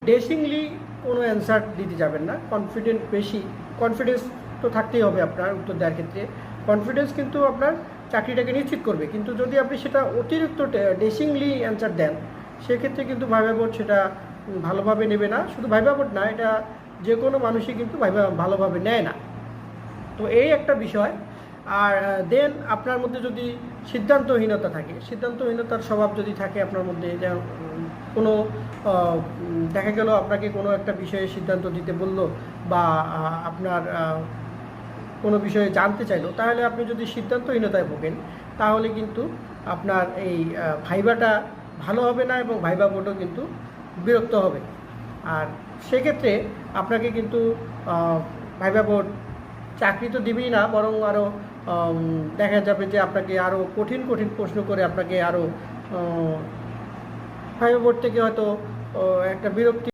ডেসিংলি কোনো অ্যান্সার দিতে যাবেন না, কনফিডেন্স তো থাকতেই হবে আপনার উত্তর দেওয়ার ক্ষেত্রে। কনফিডেন্স কিন্তু আপনার চাকরিটাকে নিশ্চিত করবে, কিন্তু যদি আপনি সেটা অতিরিক্ত ডেসিংলি অ্যান্সার দেন, সেক্ষেত্রে কিন্তু ভাইভা বোর্ড সেটা ভালোভাবে নেবে না। শুধু ভাইভা বোর্ড না, এটা যে কোনো মানুষই কিন্তু ভালোভাবে নেয় না। তো এই একটা বিষয়। আর দেন আপনার মধ্যে যদি সিদ্ধান্তহীনতা থাকে, সিদ্ধান্তহীনতার স্বভাব যদি থাকে আপনার মধ্যে, যে কোনো দেখা গেল আপনাকে কোনো একটা বিষয়ে সিদ্ধান্ত দিতে বলল, বা আপনার কোনো বিষয়ে জানতে চাইলো, তাহলে আপনি যদি সিদ্ধান্তহীনতায় ভোগেন, তাহলে কিন্তু আপনার এই ভাইভাটা ভালো হবে না, এবং ভাইভা বোর্ডও কিন্তু বিরক্ত হবে। আর সেক্ষেত্রে আপনাকে কিন্তু ভাইভা বোর্ড চাকরি তো দিবেই না, বরং আরও দেখা যাবে যে আপনাকে আরও কঠিন কঠিন প্রশ্ন করে আপনাকে আরও ভাইভা বোর্ড থেকে হয়তো একটা বিরক্তি